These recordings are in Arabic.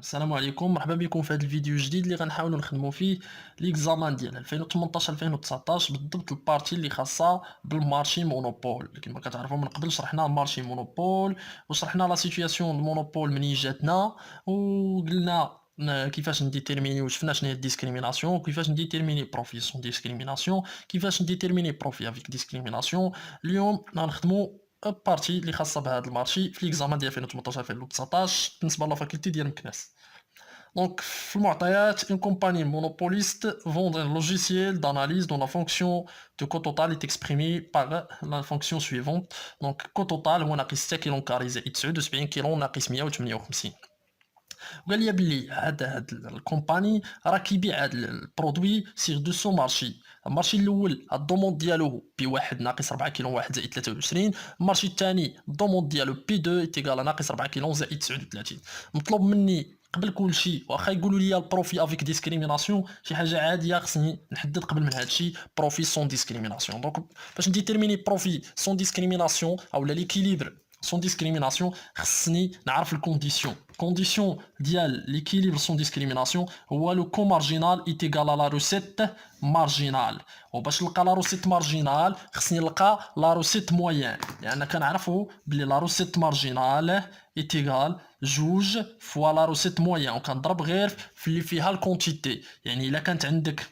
السلام عليكم، مرحبا بكم في هذا الفيديو الجديد اللي غنحاولوا نخدموا فيه ليكزامان ديال 2018 2019 بالضبط البارتي اللي خاصه بالمارشي مونوبول. كما كتعرفوا من قبل شرحنا المارشي مونوبول وشرحنا لا سيتوياسيون دو مونوبول منين جاتنا وقلنا كيفاش نديتيرميني وشفنا شنو هي الديسكريميناسيون وكيفاش نديتيرميني بروفي سون ديسكريميناسيون كيفاش نديتيرميني بروفي افيك ديسكريميناسيون. اليوم غنخدموا بارتي اللي خاصه بهذا المارشي في ليكزامان ديال 2018 2019 بالنسبه لافاكولتي ديال مكناس. Donc, une compagnie monopoliste vend un logiciel d'analyse dont la fonction de coût total est exprimée par la fonction suivante. Donc, coût total هو ناقص 6 كيلو كاري زائد 79 كيلو ناقص 158. وقال لي بلي هاد الكومباني راه كيبيع هاد البرودوي سيغ دو سو مارشي. المارشي الاول الدوموند ديالو بي 1 ناقص 4 كيلو 1 زائد 23. المارشي الثاني الدوموند ديالو بي 2 ايتيغال ناقص 4 كيلو زائد 39. مطلوب مني قبل كلشي واخا يقولوا لي البروفي افيك ديسكريميناسيون شي حاجه عاديه خصني نحدد قبل من هادشي بروفي سون ديسكريميناسيون. دونك باش نديتيرميني بروفي سون ديسكريميناسيون او ليكيليبر سون ديسكريميناسيون خصني نعرف الكونديسيون. كونديسيون ديال ليكيليبر سون ديسكريميناسيون هو لو كو مارجينال ايت ايغال لا روسيت مارجينال. وباش نلقى لا روسيت مارجينال خصني نلقى لا روسيت موين، لان كنعرفوا بلي لا روسيت مارجينال ايت ايغال جوج فوا لا روسيت موين، وكنضرب غير في اللي فيها الكونتيتي. يعني الا كانت عندك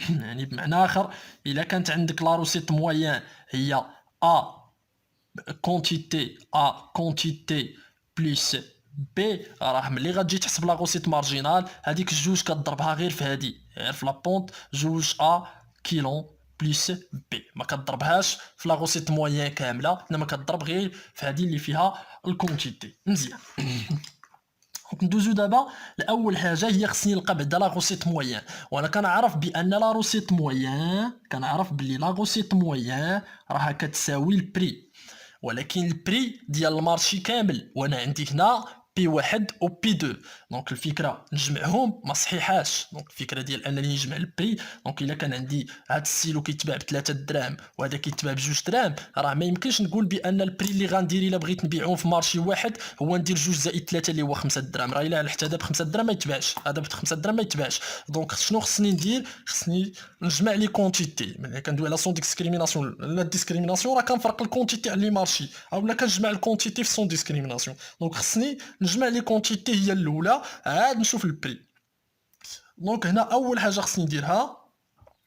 يعني بمعنى اخر الا كانت عندك لا روسيت موين هي ا كونتيتي بلس بي، راه ملي غتجي تحسب لا غوسيت مارجينال هذيك الجوج كتضربها غير في هادي، غير في لابونت جوج كيلون بلس بي، ما كتضربهاش في لا غوسيت موين كامله، انما كتضرب غير في هادي اللي فيها الكونتيتي. مزيان. دونك ندوزو دابا لاول حاجه هي خصني نلقى بعدا لا غوسيت موين. وانا كنعرف بان لا روسيت موين، كنعرف بلي لا غوسيت موين راها كتساوي البري، ولكن البري ديال المارشي كامل وانا عندي هنا بي واحد و بي دو. دونك الفكره نجمعهم ما صحيحاش. دونك الفكره ديال انني نجمع البري، دونك الا كان عندي هاد السيلو كيتباع ب 3 دراهم وهذا كيتباع ب 2 دراهم، راه ما يمكنش نقول بان البري اللي غندير الا بغيت نبيعهم في مارشي واحد هو ندير 2 زائد 3 اللي هو 5 دراهم. راه الا حتى هذا ب 5 دراهم ما يتباعش، هذا ب 5 دراهم ما يتباعش. دونك شنو خصني ندير؟ خصني نجمع لي كونتيتي. ملي كندوي على سون ديسكريميناسيون، لا ديسكريميناسيون راه كنفرق الكونتيتي على لي مارشي اولا كنجمع الكونتيتي في سون ديسكريميناسيون. دونك خصني نجمع لي كونتيتي هي الاولى عاد نشوف البري. دونك هنا اول حاجه خصني نديرها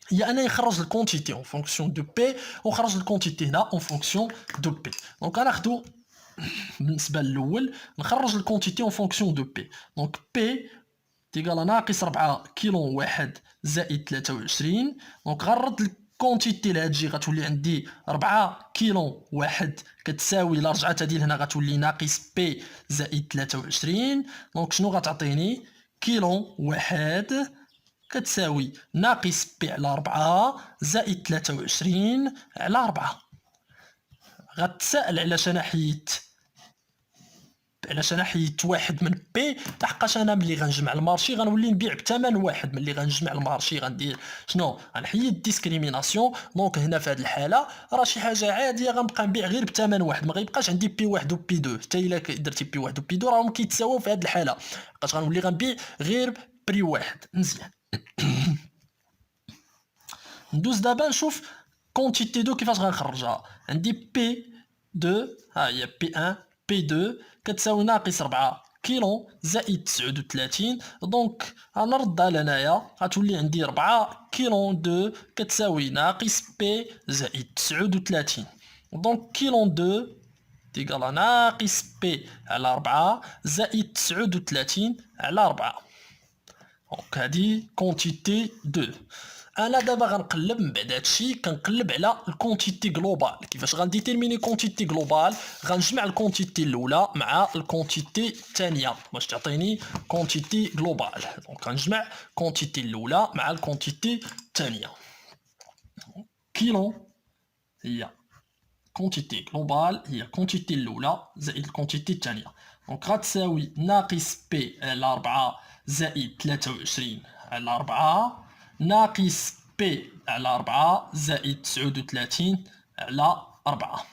هي انني نخرج الكونتيتي اون فونكسيون دو بي ونخرج الكونتيتي هنا اون فونكسيون دو بي. دونك غناخدو بالنسبه للاول نخرج الكونتيتي اون فونكسيون دو بي. دونك بي تيغال ناقص 4 كيلو واحد زائد 23. دونك غنرد الكونتيتي لهاد الجي غتولي عندي 4 كيلو واحد كتساوي الا رجعت هادي لهنا غتولي ناقص بي زائد 23. دونك شنو غتعطيني؟ كيلو واحد كتساوي ناقص بي على 4 زائد 23 على 4. غتسائل علاش انا حيدت واحد من بي، لحقاش انا ملي غنجمع المارشي غنولي نبيع بثمن واحد. ملي غنجمع المارشي غندير شنو؟ غنحيد ديسكريميناسيون. دونك هنا في هذه الحاله راه شي حاجه عاديه غنبقى نبيع غير بثمن واحد، ما غيبقاش عندي بي واحد و بي دو. حتى الا درتي بي واحد و بي دو راهم كيتساواو في هذه الحاله، لحقاش غنولي غنبيع غير بري واحد. مزيان. ندوز دابا نشوف كونتيتي دو كيفاش غنخرجها. عندي بي دو، ها هي بي 1 بي دو كتساوي ناقص 4 كيلو زائد 39. دونك غنردها لهنايا غتولي عندي 4 كيلو دو كتساوي ناقص بي زائد 39. دونك كيلو دو تيغال ناقص بي على 4 زائد 39 على 4. دونك هادي كونتيتي دو. انا دابا غنقلب من بعد هادشي كنقلب على الكونتيتي جلوبال. كيفاش غنديتيرميني كونتيتي جلوبال؟ غنجمع الكونتيتي الاولى مع الكونتيتي الثانيه باش تعطيني كونتيتي جلوبال. دونك غنجمع كونتيتي الاولى مع الكونتيتي الثانيه. كيلو هي كونتيتي جلوبال هي كونتيتي الاولى زائد الكونتيتي الثانيه. دونك غتساوي ناقص بي على 4 زائد 23 على 4 ناقص بي على 4 زائد 39 على 4.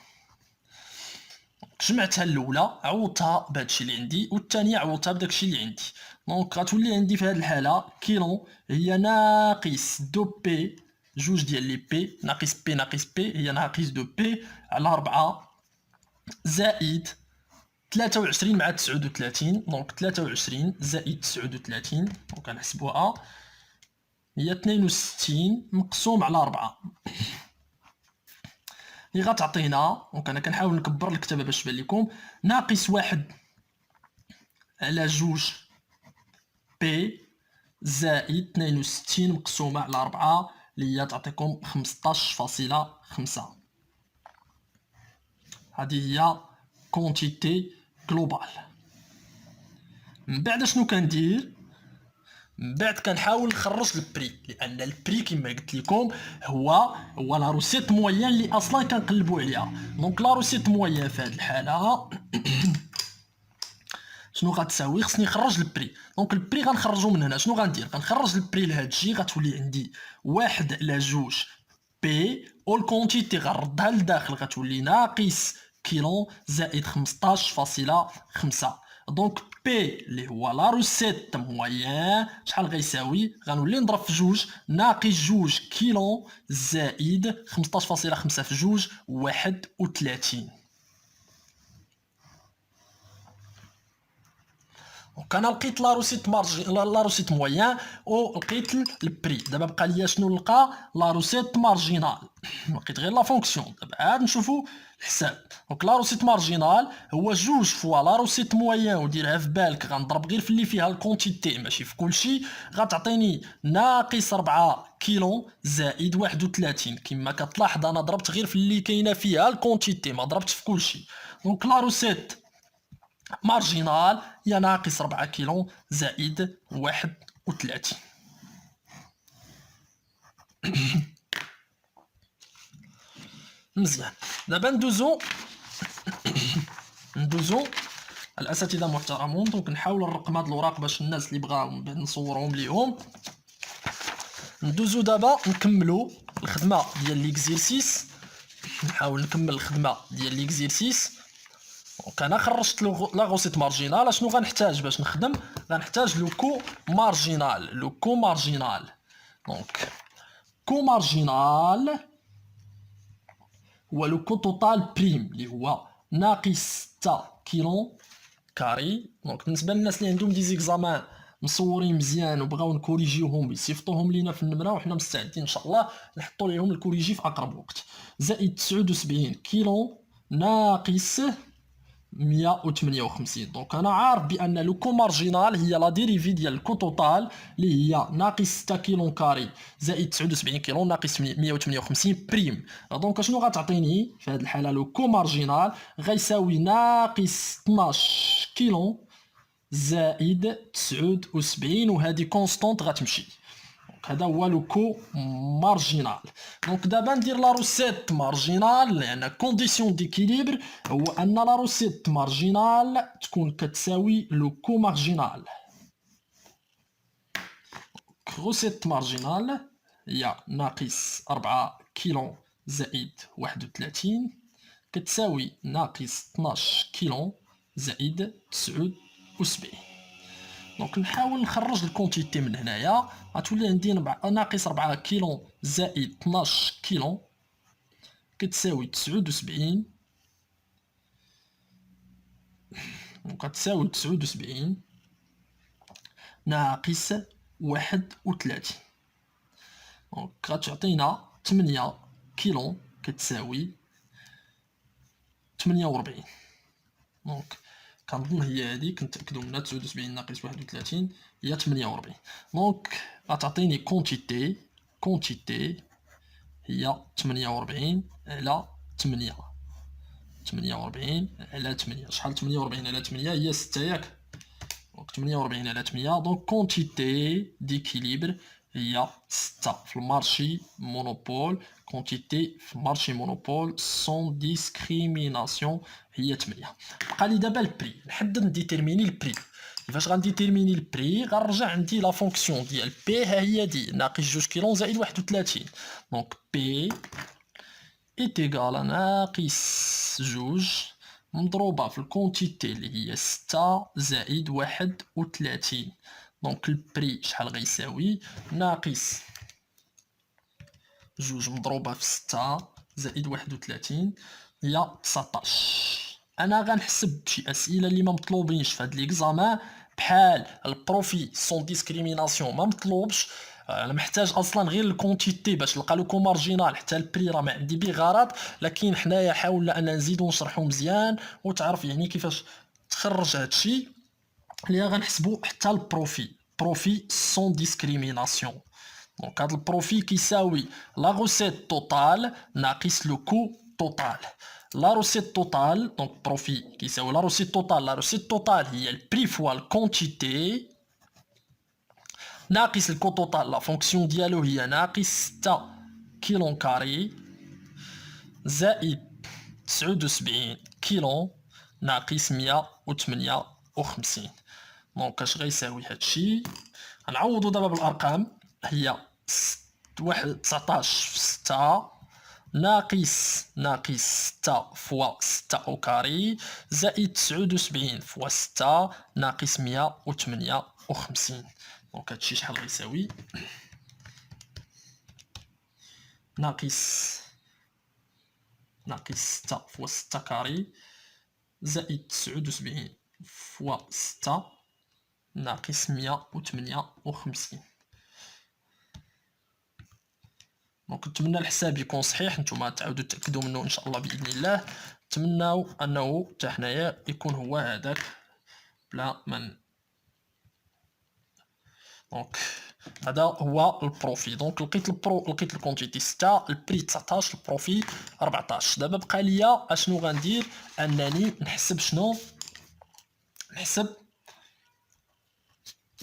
جمعتها الاولى عوضتها بهادشي اللي عندي والثانيه عوضتها بداكشي اللي عندي. دونك غتولي عندي في هذه الحاله كيلون هي ناقص دو بي، جوج ديال لي بي ناقص بي ناقص بي هي ناقص دو بي على 4 زائد 23 مع 39. دونك 23 زائد 39 دونك غنحسبوها هي 62 مقسوم على 4 اللي غتعطينا. دونك انا كنحاول نكبر الكتابه باش تبان لكم ناقص 1 على جوج بي زائد 62 مقسومه على 4 اللي هي تعطيكم 15.5. هذه هي كونتيتي جلوبال. من بعد شنو كندير؟ من بعد كنحاول نخرج البري، لان البري كما قلت لكم هو لا روسيت موين اللي اصلا كنقلبوا عليها. دونك لا روسيت موين في هذه الحاله شنو غتساوي؟ خصني نخرج البري. دونك البري غنخرجو من هنا. شنو غندير؟ غنخرج البري لهادشي غتولي عندي 1 على جوج بي والكونتيتي غنردها لداخل غتولي ناقص كيلون زائد 15.5. دونك بي اللي هو لا روسيت موين شحال غيساوي؟ غنولي نضرب في جوج ناقص جوج كيلون زائد 15.5 في جوج 31. دونك انا لقيت لا روسيت لا روسيت موين ولقيت البري. دابا بقى ليا شنو نلقى؟ لا روسيت مارجينال. لقيت غير لا فونكسيون. دابا عاد نشوفوا الحساب. دونك لا روسيت مارجينال هو جوج فوا لا روسيت موين وديرها في بالك غنضرب غير في اللي فيها الكونتيتي ماشي في كلشي غتعطيني ناقص 4 كيلون زائد 31. كما كتلاحظ انا ضربت غير في اللي كاينه فيها الكونتيتي ما ضربتش في كلشي. دونك لا روسيت مارجينال هي ناقص 4 كيلو زائد 31. مزيان. دابا ندوزو الاساتذه المحترمون. دونك نحاول نرقم هاد الاوراق باش الناس اللي بغاو نصورهم ليهم. ندوزو دابا نكملو الخدمه ديال ليكزيرسيس. نحاول نكمل الخدمه ديال ليكزيرسيس. دونك انا خرجت لا غوسيت مارجينال. شنو غنحتاج باش نخدم؟ غنحتاج لو كو مارجينال. دونك كو مارجينال هو لو كو توتال بريم اللي هو ناقص 6 كيلو كاري. دونك بالنسبه للناس اللي عندهم دي زيكزامان مصورين مزيان وبغاو نكوريجيوهم يصيفطوهم لينا في النمره وحنا مستعدين ان شاء الله نحطوا ليهم الكوريجي في اقرب وقت. زائد 79 كيلو ناقص 158. دونك انا عارف بان لو كو مارجينال هي لا ديريفي ديال الكو توتال اللي هي ناقص 6 كيلو كاري زائد 79 كيلو ناقص 158 بريم. دونك شنو غتعطيني في هذه الحاله؟ لو كو مارجينال غيساوي ناقص 12 كيلو زائد 79 وهذه كونستونت غتمشي. هذا هو لو كو مارجينال. دونك دابا ندير لا روسيت مارجينال لان كونديسيون ديكيليبر هو ان لا روسيت مارجينال تكون كتساوي لو كو مارجينال. روسيت مارجينال هي ناقص 4 كيلو زائد 31 كتساوي ناقص 12 كيلو زائد 79. دونك نحاول نخرج الكونتيتي من هنايا. غتولي عندي ناقص 4 كيلو زائد 12 كيلو كتساوي 79. دونك غتساوي 79 ناقص 31. دونك غتعطينا 8 كيلو كتساوي 48. دونك كنظن هي هذه كنتاكدوا منها 79 ناقص 31 هي 48. دونك غتعطيني كونتيتي هي 48 على 8. 48 على 8 شحال؟ 48 على 8 هي 6 ياك. دونك 48 على 8 دونك كونتيتي ديكيليبر هي 6 في المارشي مونوبول. كونتيتي في المارشي مونوبول سون ديسكريميناسيون هي 8. بقى لي دابا البري. نحدد نديتيرميني البري. كيفاش غنديتيرميني البري؟ غنرجع عندي لا فونكسيون ديال بي ها هي دي ناقص 2 كيلو زائد 31. دونك بي ايت ايكال ناقص 2 مضروبة في الكونتيتي اللي هي 6 زائد 31. دونك البري شحال غيساوي؟ ناقص جوج مضروبة في 6 زائد 31 هي 19. انا غنحسب شي اسئله اللي ما مطلوبينش في هاد ليكزامان، بحال البروفي سون ديسكريميناسيون ما مطلوبش. انا محتاج اصلا غير الكونتيتي باش نلقى لو كو مارجينال، حتى البري راه ما عندي به غرض، لكن حنايا حاولنا ان نزيدو نشرحو مزيان وتعرف يعني كيفاش تخرج هادشي اللي غنحسبو. حتى البروفي بروفي سون ديسكريميناسيون، دونك هاد البروفي كيساوي لا غوسيت توتال ناقص لو كو توتال. لا روسيت توتال دونك بروفي كيساوي لا روسيت توتال، لا روسيت توتال هي البري فوا الكونتيتي ناقص الكو توتال، لا فونكسيون ديالو هي ناقص 6 كيلون كاري زائد 79 كيلو ناقص 158. دونك اش غيساوي هادشي؟ غنعوضو دابا بالارقام. هي واحد 19 في 6 ناقص 6 فوا 6 او كاري زائد 79 فوا 6 ناقص 158. دونك هادشي شحال غيساوي؟ ناقص 6 فوا 6 كاري زائد 79 فوا 6 ناقص 158. دونك نتمنى الحساب يكون صحيح، نتوما تعاودوا تاكدوا منه ان شاء الله باذن الله. نتمناو انه حتى حنايا يكون هو هذاك بلا من. دونك هذا هو البروفي. دونك لقيت لقيت الكونتيتي 6، البري 19، البروفي 14. دابا بقى ليا اشنو غندير؟ انني نحسب شنو؟ نحسب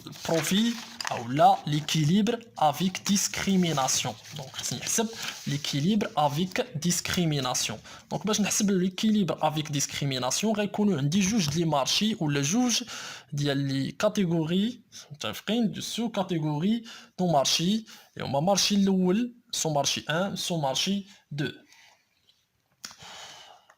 البروفي او لا ليكيليبر افيك ديسكريميناسيون. دونك خصني نحسب ليكيليبر افيك ديسكريميناسيون. دونك باش نحسب ليكيليبر افيك ديسكريميناسيون غيكونوا عندي جوج ديال لي مارشي ولا جوج ديال لي كاتيجوري متفقين دو سو كاتيجوري دو مارشي اللي هما مارشي الاول سو مارشي 1 سو مارشي 2.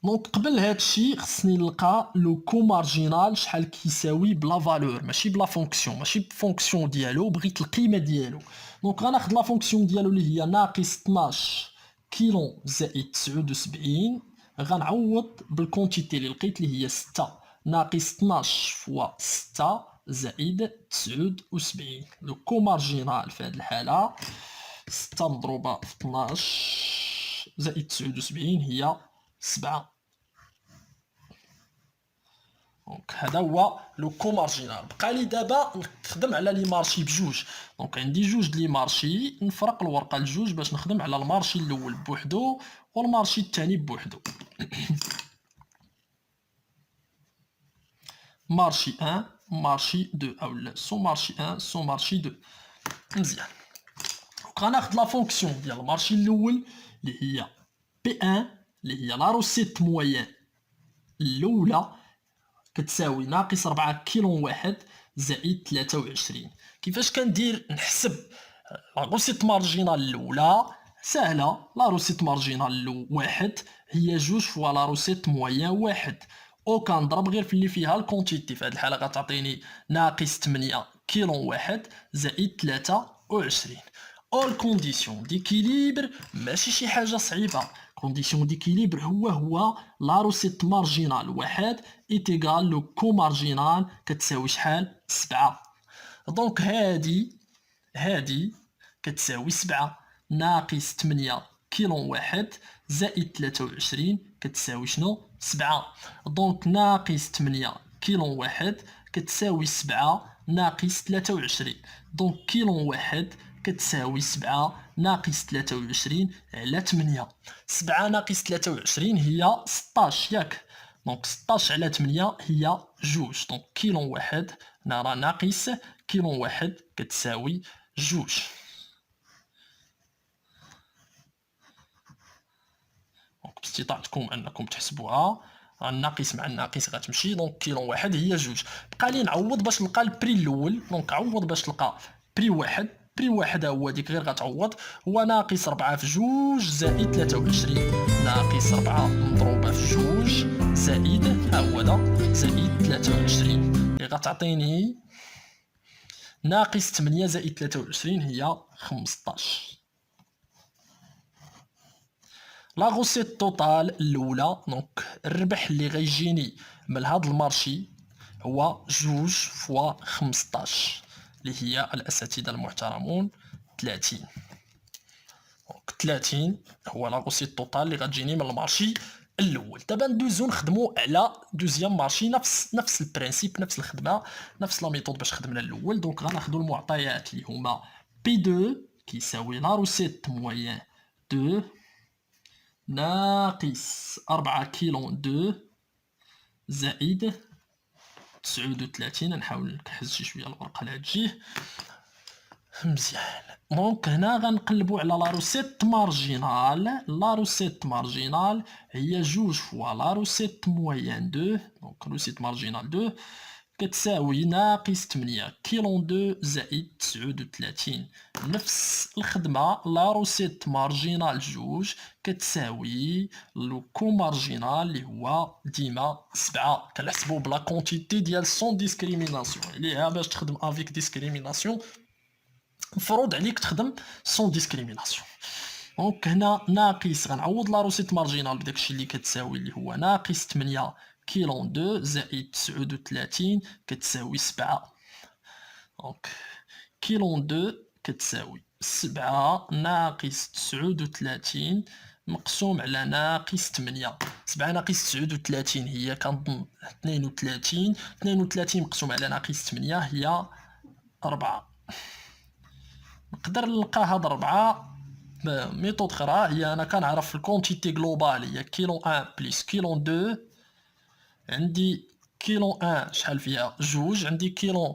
دونك قبل هادشي خصني نلقى لو كو مارجينال شحال كيساوي بلا فالور، ماشي بلا فونكسيون، ماشي بفونكسيون ديالو، بغيت القيمه ديالو. دونك غناخد لا فونكسيون ديالو اللي هي ناقص 12 كيلو زائد 79. غنعوض بالكونتيتي اللي لقيت اللي هي 6 ناقص 12 فوا 6 زائد 79. لو كو مارجينال في هاد الحاله 6 مضروبه في 12 زائد 79 هي 7. دونك هذا هو لو كو مارجينال. بقى لي دابا نخدم على لي مارشي بجوج. دونك عندي جوج لي مارشي، نفرق الورقه لجوج باش نخدم على المارشي الاول بوحدو والمارشي الثاني بوحدو. مارشي 1 مارشي 2 اولا سو مارشي 1 سو مارشي 2. مزيان. دونك غناخد لا فونكسيون ديال المارشي الاول اللي هي بي 1 اللي هي لا روسيت موين الاولى كتساوي ناقص 4 كيلو واحد زائد 23. كيفاش كندير نحسب لا روسيت مارجينال الاولى؟ سهله. لا روسيت مارجينال واحد هي جوج فوا لا روسيت موين واحد، او كنضرب غير في اللي فيها الكونتيتي. في هذه الحاله غتعطيني ناقص 8 كيلو واحد زائد 23. او الكونديسيون ديكيليبر ماشي شي حاجه صعيبه. كونديسيون ديكيليبر هو لا روسيت مارجينال واحد ايتيغال لو كو مارجينال كتساوي شحال؟ 7. دونك هادي كتساوي 7 ناقص 8 كيلو واحد زائد 23 كتساوي شنو؟ 7. دونك ناقص 8 كيلو واحد كتساوي 7 ناقص 23. دونك كيلو واحد كتساوي 7 ناقص 23 على 8. 7 ناقص 23 هي 16 ياك؟ دونك 16 على 8 هي جوج. دونك كيلو واحد هنا راه ناقص كيلو واحد كتساوي جوج. دونك باستطاعتكم انكم تحسبوها، الناقص مع الناقص غتمشي. دونك كيلو واحد هي جوج. بقى لي نعوض باش نلقى البري الاول. دونك عوض باش تلقى بري واحد بري واحد هو ديك غير غتعوض هو ناقص 4 في جوج زائد 23 ناقص 4 مضروبة في جوج زائد ها هو دا زائد 23 اللي غتعطيني ناقص 8 زائد 23 هي 15. لا غوسيت توتال الاولى دونك الربح اللي غيجيني من هاد المارشي هو جوج فوا 15 اللي هي الاساتذه المحترمون 30. دونك 30 هو لا غوسيت توتال اللي غتجيني من المارشي الاول. دابا ندوزو نخدمو على دوزيام مارشي نفس البرانسيب نفس الخدمه نفس لا ميثود باش خدمنا الاول. دونك غناخدو المعطيات اللي هما بي 2 كيساوي لا روسيت موين 2 ناقص 4 كيلو 2 زائد 39. نحاول نكحز شويه الورقه لهاد مزيان. دونك هنا غنقلبوا على لا روسيت مارجينال. لا روسيت مارجينال هي جوج فوا لا روسيت موين 2 دونك روسيت مارجينال 2 كتساوي ناقص 8 كيلو 2 زائد 39. نفس الخدمة لا روسيت مارجينال جوج كتساوي لو كو مارجينال اللي هو ديما 7 كنحسبو بلا كونتيتي ديال سون ديسكريميناسيون اللي باش تخدم افيك ديسكريميناسيون مفروض عليك تخدم سون ديسكريميناسيون. دونك هنا ناقص غنعوض لا روسيت مارجينال بداكشي اللي كتساوي اللي هو ناقص 8 كيلو 2 زائد 39 كتساوي 7. دونك كيلو 2 كتساوي 7 ناقص 39 مقسوم على ناقص 8. 7 ناقص 39 هي كنظن 32 مقسوم على ناقص 8 هي 4. نقدر نلقى هاد 4 بميثود اخرى هي انا كنعرف الكونتيتي جلوبال هي كيلو 1 بلس كيلو 2 عندي كيلو 1 شحال فيها جوج عندي كيلو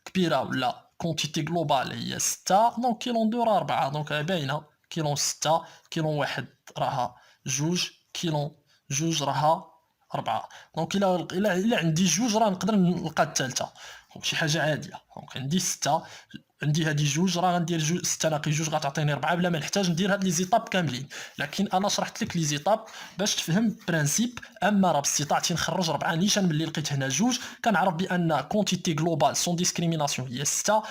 كبيره ولا كونتيتي جلوبال هي 6 دونك كيلو 2 راه 4 دونك باينه كيلو 6 كيلو 1 راها جوج كيلو جوج راها 4 دونك الا عندي جوج راه نقدر نلقى الثالثه شي حاجه عاديه. دونك عندي 6 عندي هادي جوج راه غندير 6 ناقص جوج غتعطيني 4 بلا ما نحتاج ندير هاد لي زيتاب كاملين. لكن انا شرحت لك لي زيتاب باش تفهم برانسيب. اما راه باستطاعتي نخرج 4 نيشان ملي لقيت هنا جوج كنعرف بان كونتيتي جلوبال سون ديسكريميناسيون هي 6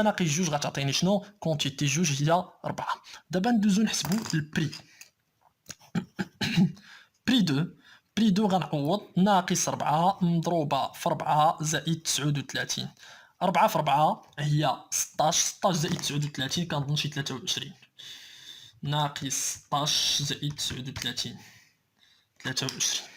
ناقص جوج غتعطيني شنو كونتيتي جوج هي 4. دابا ندوزو نحسبو البري. بري 2 بري 2 غنعوض ناقص 4 مضروبه في 4 زائد 39. 4 في 4 هي 16 زائد 39 كنظن شي 23 ناقص 16 زائد 39 23.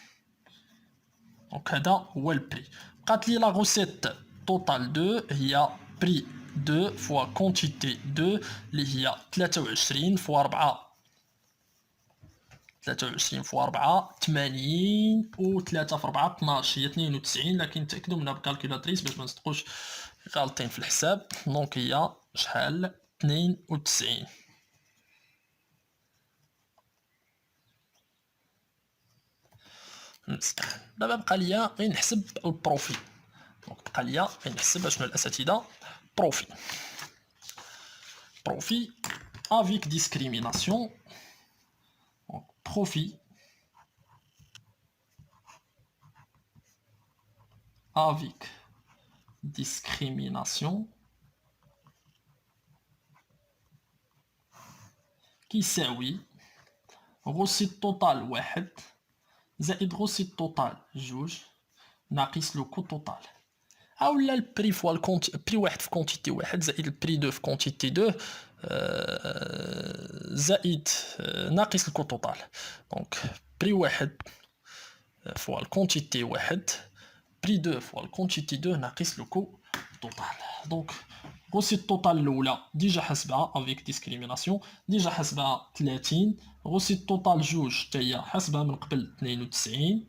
دونك هذا هو البري. بقات لي لا غوسيت توتال 2 هي بري 2 فوا كونتيتي 2 اللي هي 23 فوا 4 23 فوا 4 80 و 3 في 4 12 هي 92. لكن تأكدوا منها بالكالكولاتريس باش ما نصدقوش غالطين في الحساب. دونك هي شحال 92. دابا بقى ليا غير نحسب البروفي. دونك بقى ليا غير نحسب اشنو الاساتذه بروفي افيك ديسكريميناسيون. Profit avec discrimination كيساوي غوسيت توتال واحد زائد غوسيت توتال جوج ناقص لو كو توتال اولا البري فوا بري واحد في كونتيتي واحد زائد البري دو في كونتيتي دو زائد ناقص الكو توتال. دونك بري واحد فوا الكونتيتي واحد بري دو فوا الكونتيتي دو ناقص لو كو توتال. دونك غوسيت توتال الاولى ديجا حسبها افيك ديسكريميناسيون ديجا حسبها 30. غوسيت توتال جوج حتى هي حسبها من قبل 92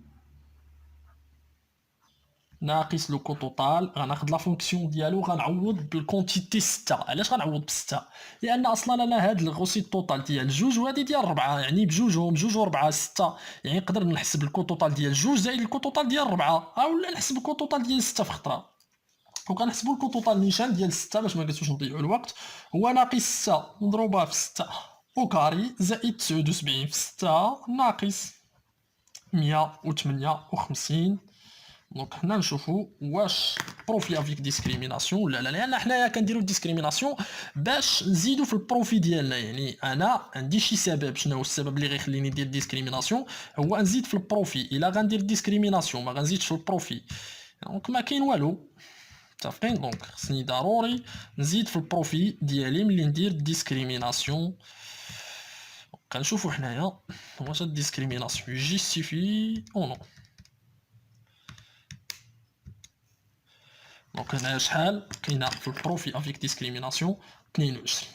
ناقص لو كو توتال. غناخد لا فونكسيون ديالو غنعوض بالكونتيتي 6. علاش غنعوض ب6؟ لان اصلا انا هاد الغوسيت توتال ديال جوج وهادي ديال 4 يعني بجوجهم جوج و4 6 يعني نقدر نحسب الكو توتال ديال جوج زائد الكو توتال ديال 4 اولا نحسب الكو توتال ديال 6 في خطره. وكنحسبوا الكو توتال نيشان ديال 6 باش ما قلتوش نضيعوا الوقت، هو ناقص 6 مضروبه في 6 او كاري زائد 79 في 6 ناقص 158. دونك هنا نشوفوا واش بروفي افيك ديسكريميناسيون ولا لا، لان حنايا كنديروا ديسكريميناسيون باش نزيدوا في البروفي ديالنا. يعني انا عندي شي سبب، شنو هو السبب اللي غيخليني ندير ديسكريميناسيون؟ هو نزيد في البروفي. الا غندير ديسكريميناسيون ما غنزيدش في البروفي، دونك ما كاين والو. متفقين؟ دونك خصني ضروري نزيد في البروفي ديالي ملي ندير ديسكريميناسيون. كنشوفوا حنايا واش الديسكريميناسيون جيستيفي او نو. دونك هنايا شحال كاينه في البروفي افيك ديسكريميناسيون؟ 22.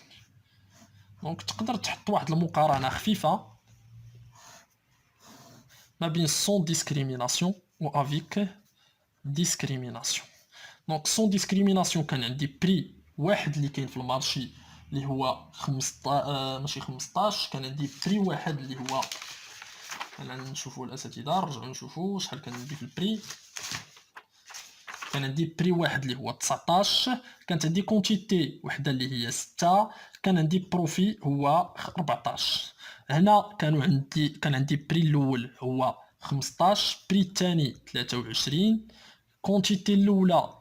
دونك تقدر تحط واحد المقارنه خفيفه ما بين سون ديسكريميناسيون و افيك ديسكريميناسيون. دونك سون ديسكريميناسيون كان عندي بري واحد اللي كاين في المارشي اللي هو 15 ماشي 15، كان عندي بري واحد اللي هو، انا نشوفوا الاساتذه نرجعوا نشوفوا شحال كان عندي في البري. كان عندي بري واحد اللي هو 19، كانت عندي كونتيتي وحده اللي هي 6، كان عندي بروفي هو 14. هنا كان عندي بري الاول هو 15، بري الثاني 23، كونتيتي الاولى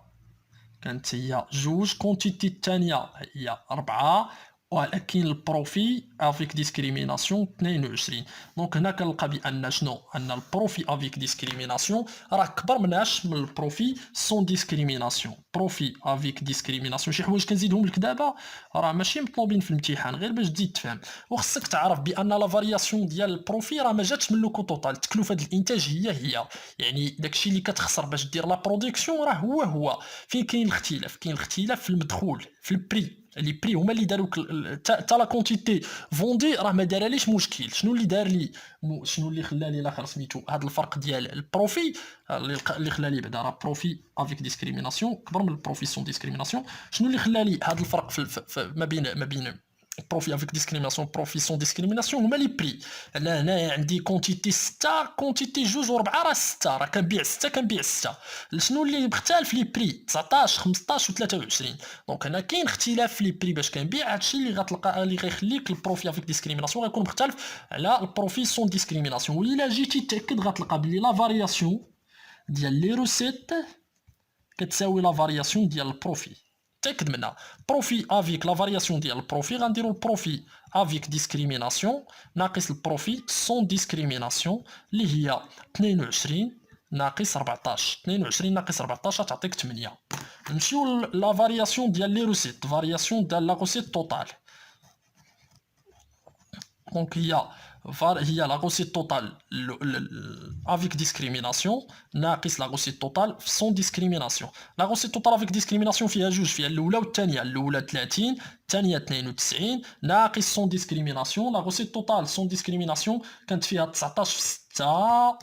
كانت هي 2، كونتيتي الثانيه هي 4، ولكن البروفي افيك ديسكريميناسيون 22. دونك هنا كنلقى بان شنو، ان البروفي افيك ديسكريميناسيون راه كبر مناش من البروفي سون ديسكريميناسيون. بروفي افيك ديسكريميناسيون شي حوايج كنزيدهم لك دابا راه ماشي مطلوبين في الامتحان، غير باش تزيد تفهم. وخصك تعرف بان لا فارياسيون ديال البروفي راه ما جاتش من لو كو توتال، تكلفه الانتاج هي يعني داكشي اللي كتخسر باش دير لا برودكسيون راه هو. فين كاين الاختلاف؟ كاين الاختلاف في المدخول، في البري. لي بري هما اللي داروك تا لا كونتيتي فوندي راه ما داراليش مشكل. شنو اللي دار لي، شنو اللي خلى لي الاخر سميتو هذا الفرق ديال البروفي اللي خلى لي بعدا راه بروفي افيك ديسكريميناسيون كبر من البروفي سون ديسكريميناسيون. شنو اللي خلى لي هذا الفرق في ما بين بروفي افيك ديسكريميناسيون بروفي سون ديسكريميناسيون؟ هما لي بري. انا هنايا عندي كونتيتي 6، كونتيتي 2 و4 راه 6، راه كنبيع 6 كنبيع 6. شنو اللي مختلف لي بري 19 15 و 23؟ دونك هنا كاين اختلاف في لي بري باش كنبيع. هادشي اللي غتلقى اللي غيخليك البروفي افيك ديسكريميناسيون غيكون مختلف على البروفي سون ديسكريميناسيون. وإلا جيتي تاكد غتلقى بلي لا فارياسيون ديال لي روسيت كتساوي لا فارياسيون ديال البروفي. تاكد منها. بروفي افيك لا فارياسيون ديال البروفي غنديرو البروفي افيك ديسكريميناسيون ناقص البروفي سون ديسكريميناسيون اللي هي 22 ناقص 14. 22 ناقص 14 تعطيك 8. نمشيو لا فارياسيون ديال لي روسيت، فارياسيون ديال لا روسيت توتال. دونك هي لا روسيت توتال افيك ديسكريميناسيون ناقص لا روسيت توتال سون ديسكريميناسيون. لا روسيت توتال افيك ديسكريميناسيون فيها جوج، فيها الاولى والثانيه. الاولى 30، الثانيه 92 ناقص سون ديسكريميناسيون. لا روسيت توتال سون ديسكريميناسيون كانت فيها 19 في 6،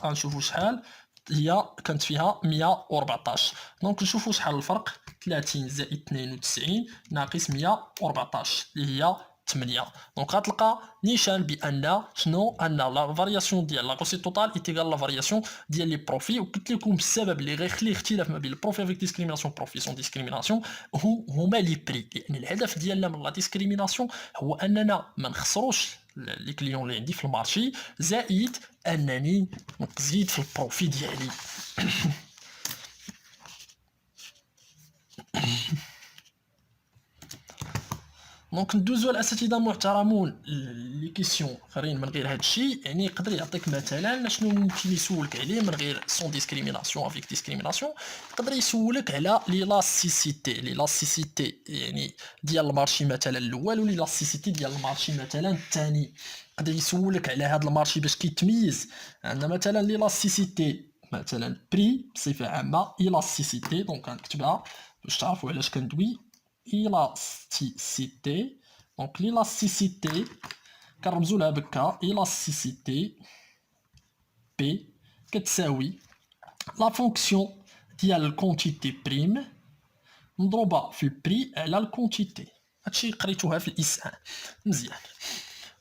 غنشوفوا شحال هي، كانت فيها 114. دونك نشوفوا شحال الفرق، 30 زائد 92 ناقص 114 اللي هي 8. دونك غتلقى نيشان بان شنو، ان لا فارياسيون ديال لا روسيت توتال ايتيغال لا فارياسيون ديال لي بروفي. وقلت لكم السبب اللي غيخلي اختلاف ما بين البروفي افيك ديسكريميناسيون بروفي سون ديسكريميناسيون هما لي بري. لان الهدف ديالنا من لا ديسكريميناسيون هو اننا ما نخسروش لي كليون اللي عندي في المارشي، زائد انني نزيد في البروفي ديالي. دونك ندوزو الاساتذه المحترمون لي كيسيون اخرين من غير هادشي. يعني يقدر يعطيك مثلا شنو ممكن يسولك عليه من غير سون ديسكريميناسيون افيك ديسكريميناسيون. يقدر يسولك على ليلاستيسيتي يعني ديال المارشي مثلا الاول، ولا ليلاستيسيتي ديال المارشي مثلا الثاني. يقدر يسولك على هذا المارشي باش كيتميز. عندنا مثلا ليلاستيسيتي مثلا بري بصفه عامه، الاستيسيتي دونك غنكتبها باش تعرفوا علاش كندوي. élasticité. Donc l'élasticité كنرمزو لها بكا élasticité P كتساوي لا فونكسيون ديال الكونتيتي بريم مضروبه في البري على الكونتيتي. هادشي قريتوها في الإس 1 مزيان.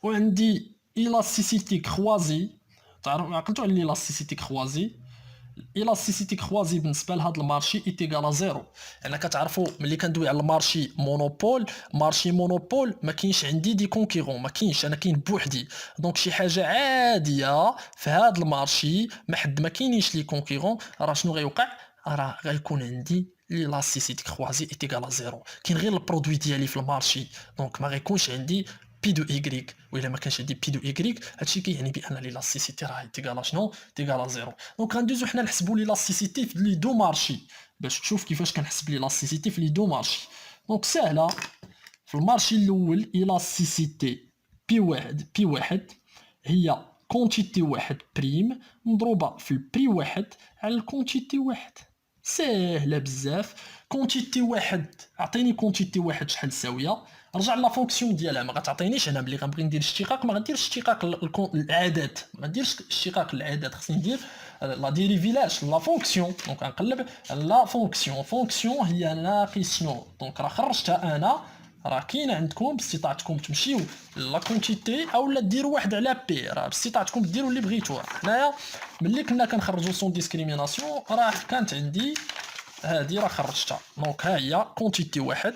وعندي élasticité كروازي، تعرفوا عقلتوا على l'élasticité كروازي الاستيسيتي كروازي بالنسبه لهذا المارشي ايتيغال زيرو. انا كتعرفوا ملي كندوي على المارشي مونوبول، مارشي مونوبول ما كاينش عندي دي كونكيرون، ما كاينش، انا كاين بوحدي. دونك شي حاجه عاديه في هذا المارشي ما حد ما كاينينش لي كونكيرون، راه شنو غيوقع؟ راه غيكون عندي لاستيسيتي كروازي ايتيغال زيرو. كاين غير البرودوي ديالي في المارشي، دونك ما غيكونش عندي بي دو ايكغيك. وإلا ما كانش عندي بي دو ايكغيك هادشي كيعني بان ليلاستيسيتي راه تيكالا شنو؟ تيكالا زيرو. دونك غندوزو حنا نحسبو ليلاستيسيتي في لي دو مارشي باش تشوف كيفاش كنحسب ليلاستيسيتي في لي دو مارشي. دونك ساهله. في المارشي الاول الاستيسيتي بي واحد هي كونتيتي واحد بريم مضروبه في البري واحد على الكونتيتي واحد. ساهله بزاف. كونتيتي واحد، عطيني كونتيتي واحد شحال ساويه، رجع لا فونكسيون ديالها. ما غتعطينيش انا ملي غنبغي ندير اشتقاق، ما غنديرش اشتقاق الاعداد، ما نديرش اشتقاق الاعداد، خصني ندير لا ديريفيلاج لا فونكسيون. دونك غنقلب لا فونكسيون. فونكسيون هي ناقص شنو؟ دونك راه خرجتها انا، راه كاينه عندكم باستطاعتكم تمشيو لا كونتيتي اولا ديروا واحد على بي، راه باستطاعتكم ديروا اللي بغيتو. حنايا ملي كنا كنخرجوا سون ديسكريميناسيون راه كانت عندي هادي راه خرجتها. دونك ها هي كونتيتي واحد،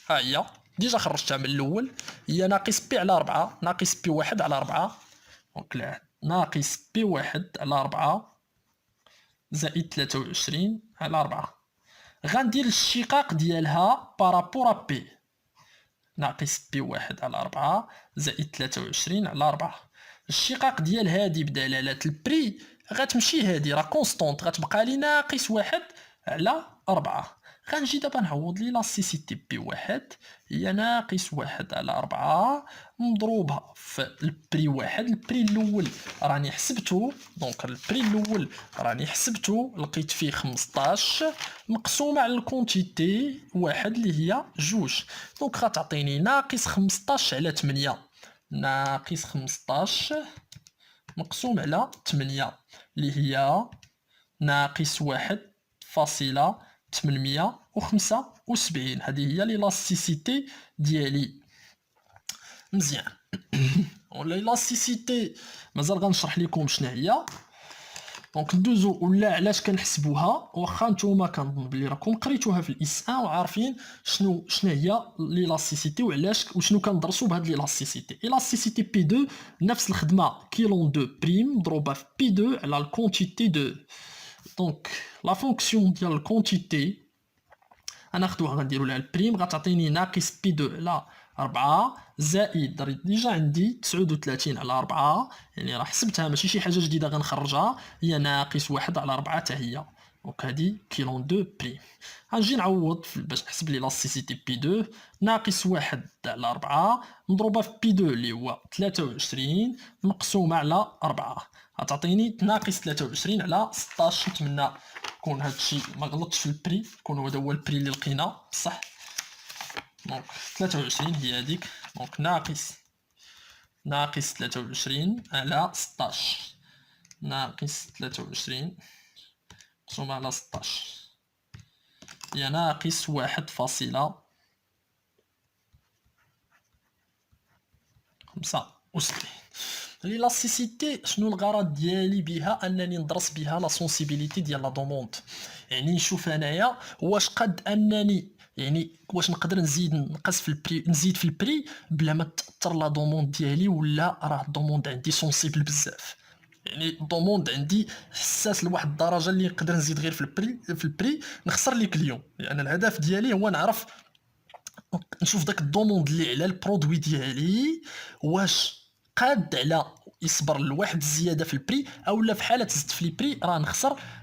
ها هي ديجا خرجتها من الاول، هي ناقص بي على 4 ناقص بي واحد على 4. دونك لا، ناقص بي واحد على 4 زائد 23 على 4. غندير الاشتقاق ديالها بارابور بي، ناقص بي واحد على 4 زائد 23 على 4. الاشتقاق ديال هادي بدلالة البري غتمشي هادي راه كونستونط، غتبقى لي ناقص واحد على 4. غنجي دابا نعوض لي لاستيسيتي بي واحد هي ناقص واحد على 4 مضروبة في البري واحد. البري الأول راني حسبتو، دونك البري الأول راني حسبتو لقيت فيه 15 مقسومة على الكونتيتي واحد اللي هي جوج. دونك غتعطيني ناقص 15 على 8، ناقص 15 مقسوم على 8 اللي هي ناقص واحد فاصلة 875. هذه هي ليلاستيسيتي ديالي. مزيان. ولا ليلاستيسيتي مازال غنشرح لكم شنو هي. دونك ندوزو ولا علاش كنحسبوها، واخا نتوما كنظن بلي راكم قريتوها في الاس 1 وعارفين شنو هي ليلاستيسيتي وعلاش وشنو كندرسو بهاد ليلاستيسيتي. الاستيسيتي بي 2 نفس الخدمه كيلون 2 بريم مضروبه في بي 2 على الكونتيتي 2. دونك لا فونكسيون ديال الكونتيتي غناخدوها غنديرو لها البريم، غتعطيني ناقص بي 2 على 4 زائد ديجا عندي 39 على 4، يعني راه حسبتها ماشي شي حاجه جديده غنخرجها، هي ناقص واحد على 4 حتى هي. دونك هادي كيلون 2 بريم. غنجي نعوض باش نحسب لي لاستيسيتي بي 2 ناقص واحد على 4 مضروبه في بي 2 اللي هو 23 مقسومه على 4 غتعطيني ناقص 23 على 16. نتمنى يكون هادشي ما غلطتش في البري، يكون هذا هو البري اللي لقينا بصح. دونك 23 هي هذيك. دونك ناقص 23 على 16، ناقص 23 مقسوم على 16 هي ناقص واحد فاصلة 75. ليلاستيسيتي شنو الغرض ديالي بها؟ انني ندرس بها لا سونسيبيليتي ديال لا دوموند، يعني نشوف انايا واش قد انني يعني واش نقدر نزيد نقص في البري، نزيد في البري بلا ما تاثر لا دوموند ديالي، ولا راه الدوموند عندي سونسيبل بزاف. يعني الدوموند عندي حساس لواحد الدرجه اللي نقدر نزيد غير في البري نخسر لي كليون. يعني الهدف ديالي هو نعرف نشوف داك الدوموند اللي على البرودوي ديالي واش قاد على يصبر لواحد الزياده في البري، اولا في حاله زدت في البري راه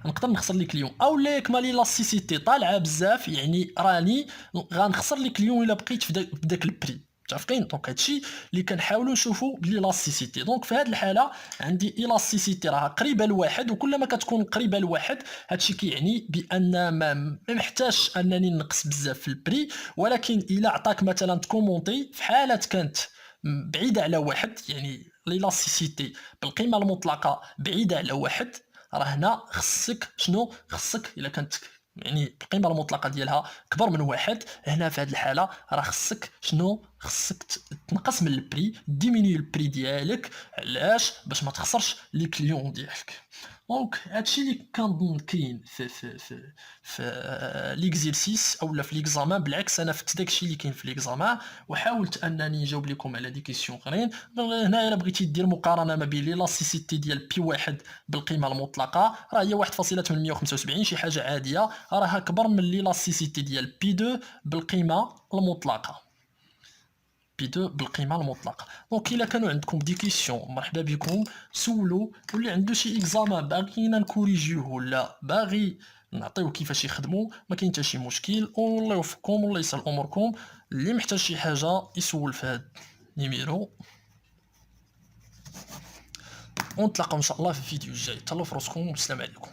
نقدر نخسر لي كليون، اولا ياك مالي لاستيسيتي طالعه بزاف يعني راني غنخسر لي كليون الا بقيت في داك البري. متفقين؟ دونك هادشي اللي كنحاولوا نشوفوا بليلاستيسيتي. دونك في هذه الحاله عندي الاستيسيتي راه قريبه لواحد، وكل ما كتكون قريبه لواحد هادشي كيعني بان ما محتاجش انني نقص بزاف في البري. ولكن الا عطاك مثلا تكومونتي في حاله كانت بعيده على واحد، يعني ليلاستيسيتي بالقيمه المطلقه بعيده على واحد، راه هنا خصك الا كانت يعني القيمه المطلقه ديالها كبر من واحد، هنا في هذه الحاله راه خصك تنقص من البري، ديميني البري ديالك. علاش؟ باش ما تخسرش لي كليون ديالك. دونك هادشي اللي كنظن كاين في ليكزيرسيس اولا في ليكزامان. بالعكس انا فت داكشي اللي كاين في ليكزامان وحاولت انني نجاوب لكم على دي كيسيون اخرين. هنايا الا بغيتي دير مقارنه ما بين لاسيسيتي ديال بي واحد بالقيمه المطلقه راه هي 1.875 شي حاجه عاديه، راها اكبر من لي لاسيسيتي ديال بي 2 بالقيمه المطلقه. بي 2 بالقيمه المطلقه. دونك الا كانوا عندكم دي كيسيون مرحبا بكم سولوا، واللي عنده شي اكزامان باغينا نكوريجيوه ولا باغي نعطيو كيفاش يخدموا ما كاين حتى شي مشكل. والله يوفقكم والله يسهل اموركم. اللي محتاج شي حاجه يسول في هاد النيميرو. ونتلاقاو ان شاء الله في الفيديو الجاي. تهلاو في راسكم والسلام عليكم.